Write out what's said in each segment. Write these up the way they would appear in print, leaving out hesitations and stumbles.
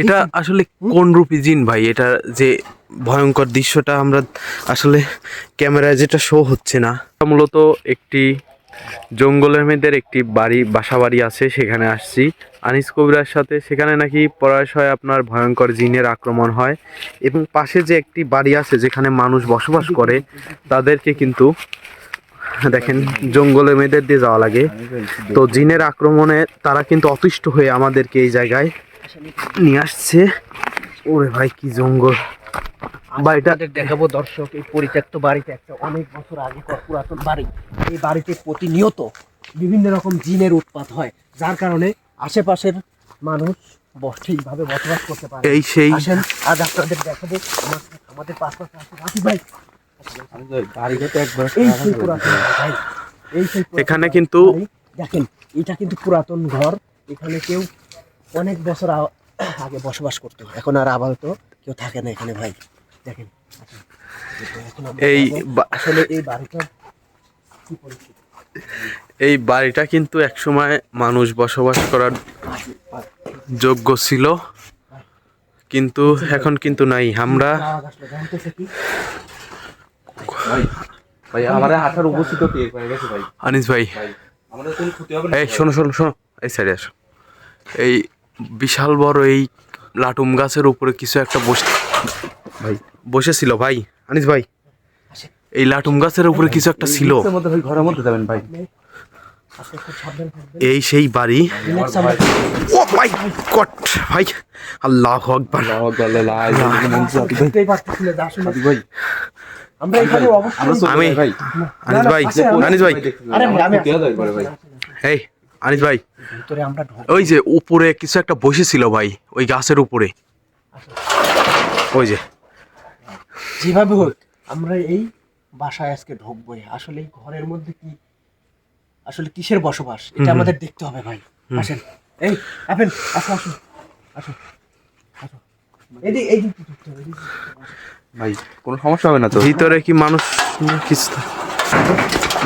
এটা আসলে কোন রূপী জিন ভাই? এটা যে ভয়ঙ্কর দৃশ্যটা আমরা আসলে ক্যামেরায় যেটা শো হচ্ছে না, মূলত একটি জঙ্গলের মধ্যে একটি বাসা বাড়ি আছে, সেখানে আসছি আনিস কবিরার সাথে। সেখানে নাকি পরাশয় আপনার ভয়ঙ্কর জিনের আক্রমণ হয়, এবং পাশে যে একটি বাড়ি আছে যেখানে মানুষ বসবাস করে, তাদেরকে কিন্তু দেখেন জঙ্গলের মেয়েদের দিয়ে যাওয়া লাগে। তো জিনের আক্রমণে তারা কিন্তু অতিষ্ঠ হয়ে আমাদেরকে এই জায়গায় নিয়ে আসছে। ওরে ভাই কি জঙ্গল! বাড়িটা দেখাবো দর্শক, এই পরিত্যক্ত বাড়িতে একটা অনেক বছর আগেকার পুরাতন বাড়ি। এই বাড়িতে প্রতিনিয়ত বিভিন্ন রকম জিনের উৎপাত হয়, যার কারণে আশেপাশের মানুষ ঠিকভাবে বসবাস করতে পারে। এই সেই আসেন আজ আপনাদের দেখাবো আমাদের পাশাপাশি আছে রাকিব ভাই। এই সেই পুরাতন ভাই, এই সেই এখানে কিন্তু দেখেন, এটা কিন্তু পুরাতন ঘর। এখানে কেউ অনেক বছর আগে বসবাস করতো, এখন আর আপাতত কেউ থাকে না এখানে ভাই। দেখেন এই আসলে এই বাড়িটা কি পরিস্থিতি। এই বাড়িটা কিন্তু একসময় মানুষ বসবাস করার যোগ্য ছিল, কিন্তু এখন কিন্তু নাই। আমরা আনিস ভাই, এই শোনো শোনো শোনো, এই সাইডে আসো। এই বিশাল বড় এই লাটুম গাছের উপরে কিছু একটা বসেছিল ভাই। আনিস ভাই, এই লাটুম গাছের উপরে কিছু একটা ছিল। ঘরের মধ্যে যাবেন ভাই। এই সেই বাড়ি। ও মাই গড ভাই, আল্লাহু আকবার। আমি আনিস ভাই, আনিস ভাই, এই আনিস ভাই, ওই যে উপরে কিছু একটা বসেছিল ভাই, ওই গাছের উপরে। ওই যে যেভাবে হোক আমরা এই বাসায় আজকে ঢুকবোই। আসলে এই ঘরের মধ্যে কি, আসলে কিসের বসবাস, এটা আমাদের দেখতে হবে ভাই। আসেন, এই আপেল, আসো আসো আসো আসো, এদিকে এইদিকে ঢুকতে হবে ভাই। কোনো সমস্যা হবে না তো? ভিতরে কি মানুষ কিছু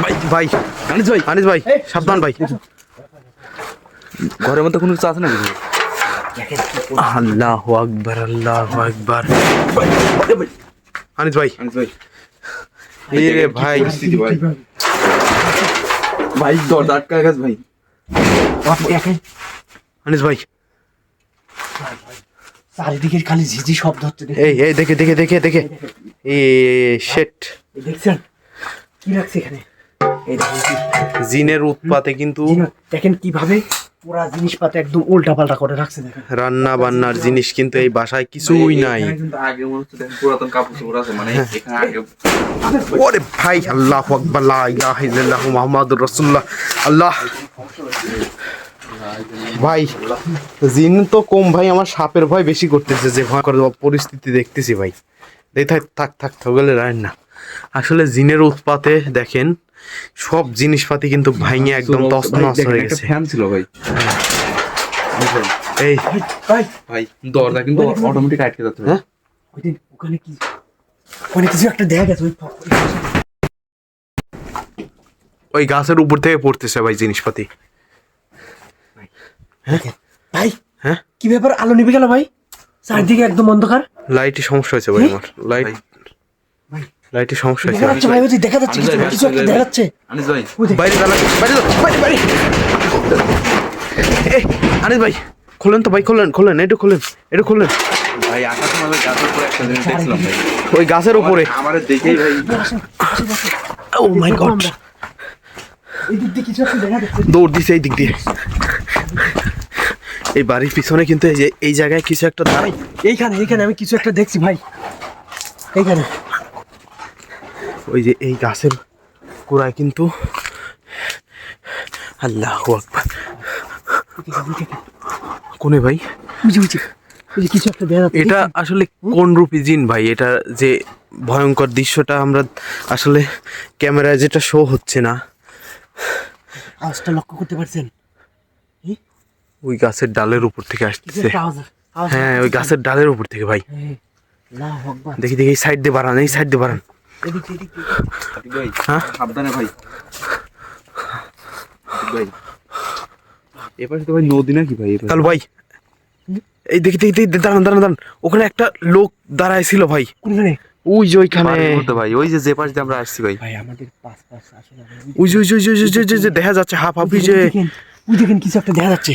ভাই? ভাই আনিস ভাই, আনিস ভাই সাবধান ভাই। ঘরের মধ্যে কোনো কিছু আছে না? আল্লাহু আকবার, আল্লাহু আকবার। আনিস ভাই, আনিস ভাই, এই রে ভাই, ভাই ভাই দরজা আটকা গেছে ভাই। আনিস ভাই, চারিদিকে খালি ঝিঝি শব্দ হচ্ছে। এই এই দেখে দেখে দেখে দেখে, এই শেট দেখছেন কি রাখছে এখানে? এই জিনের উৎপাতে কিন্তু দেখেন কিভাবে পুরা জিনিসপাতি একদম উল্টা পাল্টা করে রাখছে। দেখেন রান্না বান্নার জিনিস কিন্তু এই বাসায় কিছুই নাই। আগে মনে হচ্ছে পুরাতন কাপড় চোপড় আছে, মানে এখানে আগে। ওরে ভাই, আল্লাহু আকবার, লা ইলাহা ইল্লাল্লাহু মুহাম্মাদুর রাসূলুল্লাহ। আল্লাহ ভাই, জিন তো কম ভাই, আমার সাপের ভয় বেশি করতেছে, যে ভয়ঙ্কর পরিস্থিতি দেখতেছি ভাই। থাক থাক থাক গেলে রায় না। আসলে জিনের উৎপাতে দেখেন সব জিনিসপাতি কিন্তু ভাঙে একদম তছনছ হয়ে গেছে। ফ্যান ছিল ভাই। এই ভাই ভাই দরজা কিন্তু অটোমেটিক আটকে যাচ্ছে। হ্যাঁ, ওখানে কি, ওখানে কিছু একটা দেখা গেছে। ওই গাছের উপর থেকে পড়তেছে ভাই জিনিসপাতি। ভাই হ্যাঁ, কি ব্যাপার, আলো নিভে গেল ভাই, চারদিকে একদম অন্ধকার। লাইটের সমস্যা হয়েছে ভাই, আমার লাইটের সমস্যা হয়েছে। দেখা যাচ্ছে ভাই, ওই যে দেখা যাচ্ছে কিছু একটা দেখা যাচ্ছে। আনিস ভাই বাইরে বাইরে বাইরে বাইরে। এই আনিস ভাই, খোলেন তো ভাই, খোলেন খোলেন, একটু খোলেন, একটু খোলেন ভাই। আসার সময় আমি গাছের উপরে একটা জিনিস দেখছিলাম ভাই। ওই গাছের উপরে। আমার দেখেই ভাই, ও মাই গড, এই দিক দিয়ে কিছু একটা দেখা যাচ্ছে। দৌড় দিছে এই দিক দিয়ে। এই বাড়ির পিছনে কিন্তু এই যে এই জায়গায় কিছু একটা দাঁড়াই। এইখানে এইখানে আমি কিছু একটা দেখছি ভাই, এইখানে। ওই যে এই গাছের গোড়ায় কিন্তু, আল্লাহু আকবার। কোনে ভাই? বুঝি বুঝি, ওই যে কিছু একটা দেখা যাচ্ছে। এটা আসলে কোন রূপী জিন ভাই? এটা যে ভয়ঙ্কর দৃশ্যটা আমরা আসলে ক্যামেরায় যেটা শো হচ্ছে না। আওয়াজটা লক্ষ্য করতে পারছেন? ওই গাছের ডালের উপর থেকে কিছু আসতেছে। একটা আওয়াজ। হ্যাঁ, ওই গাছের ডালের উপর থেকে ভাই। আল্লাহু আকবার। দেখি দেখি, এই সাইড দিয়ে বাড়ান, এই সাইড দিয়ে বাড়ান। এদিক এদিক ভাই হ্যাঁ? সাবধানে ভাই। ভাই এপাশে তো ভাই নদী নাকি ভাই? কালু ভাই, এই দেখি দেখি দেখি, দাঁড়ান দাঁড়ান দাঁড়ান, ওখানে একটা লোক দাঁড়ায় ছিল ভাই, কোনখানে? ওই যে ওইখানে, বাড়ির মধ্যে ভাই, ওই যে পাশ দিয়ে আমরা আসছি ভাই। ভাই আমাদের পাশ আসলে ওই যে ওই যে ওই যে ওই যে- ওই যে দেখা যাচ্ছে হাফ হাফ, ওই যে দেখেন, ওই দেখেন কিছু একটা দেখা যাচ্ছে।